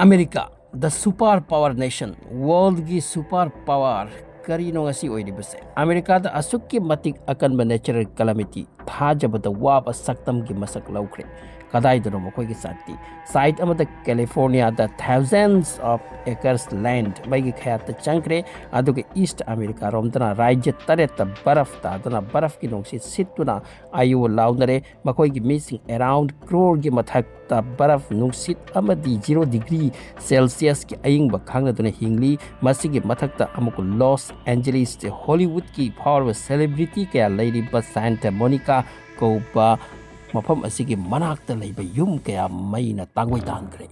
America, the superpower nation, world की superpower करीनो ngasi oiribase. America da asukki matik akanba natural calamity thajabada waba saktam gi masak laukre. Kadaidano mokoi gi sati. Site amada California da thousands of acres land maigi khayat chankre aduge East America romdana rajya tareta baraf ta dana baraf ki nongsi situna ayu launare makoi gi missing around crore gi mathak ta baraf nungsit amadi 0 degree Celsius ki aying bakhang na hingli masigi mathak ta amuk Los Angeles de Hollywood ki power celebrity kaya lady ba Santa Monica ko ba mafam asigi manakta leiba yum kaya may na tangoi tangkre.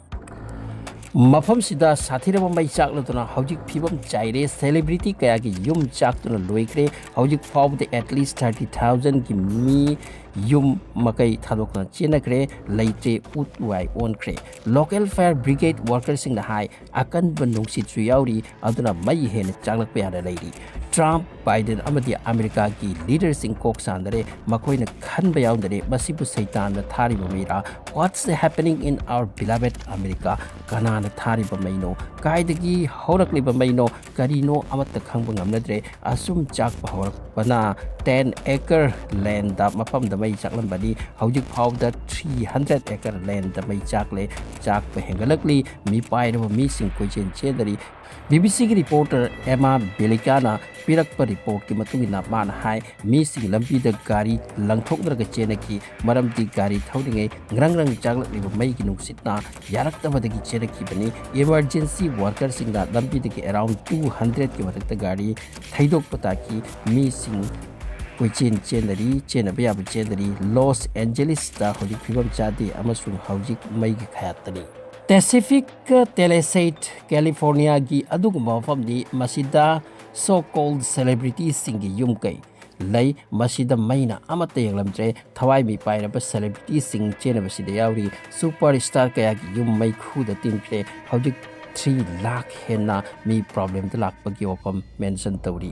Mafam sida Sathiba may chaklatuna haujik pibam chaire celebrity kaya ki yum chaktuna loikre haujik fawde at least 30,000 ki mi yum makai thadokna chenakre leite utwai onkre. Local fire brigade workers sing the high akan bandung situ yauri aduna may hen chaklak payada lady. Trump, Biden amadi America ki leaders in kok sandare makoi na khan bayaundare masibu saitan na thari bamira. What's happening in our beloved America? Kana na thari bamaino kaidagi horakli bamaino karino amatta khangba ngamnadre asum chak bahorak bana 10 acre land da mafam da mai chaklan badi haujik phaw da 300 acre land da mai chakle chak pa hengalakli mi pai ro mi sing koi chen chedari. BBC की reporter एमा बेलिकाना पिरकप report की मतुंगिना मान हाय मीसिंग लंबी the गाड़ी लंगथोकदरग चेनकी मरमदी गाड़ी थौदिंगे ग्रंग्रंग चागलकलिब मई की नुक्सितना यारक्तबदगी चेनकी बनी emergency worker सिंगना लंबी दगी अराउंड 200 की मथकता गाड़ी थैदोकपता की मीसिंग कोई चेनरी चेनबयाब चेनरी लॉस एंजेलिस ता होजिक फिबम चादे अमसुंग हौजिक मई की खयातनी Pacific Palisades, California gi adugumba mafamdi masida so-called celebrities singi yumkai lay masida maina amata yanglamtre thawai mi pairaba celebrities sing chena basida yauri superstar kaya gi yum mai khuda timple hojik 3 lakh henna mi problem de lakpa gi opam mention tawri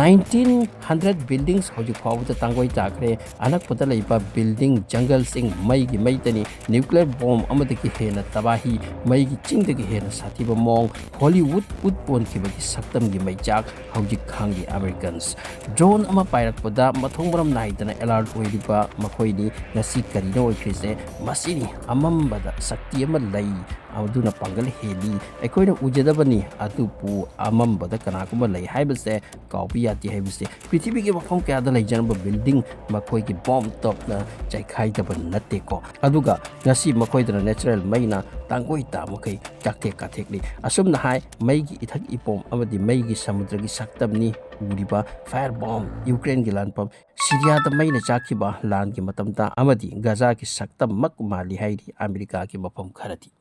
1900 buildings hojik phawda tangoi takre anak pada leiba building jungle sing mai gi maitani nuclear bomb amada ki hena tabahi mai gi ching de gi hena Sathiba mong Hollywood utpon ki bagi saktam gi mai jak hojik khangi Americans drone ama pairak pada mathong maram nai dana alert oiriba makhoi ni nasi karino oikrise masini amambada sakti ama lai aduna pangal heli ekoina ujadabani atupu amambada kanakuma lai haibase kaupiyati haibase prithvi ki mafam kya da laijanba building makhoi ki bomb top na chaikhai da ban natte ko aduga ngasi makhoi da natural maina tangoi ta makai chakte kathekli asum na hai mai gi ithak ipom amadi mai gi samudra gi saktamni uriba fire bomb Ukraine gi lan pam Syria da maina chakhiba lan gi matamta amadi Gaza ki saktam mak mali hairi America ki mafam kharati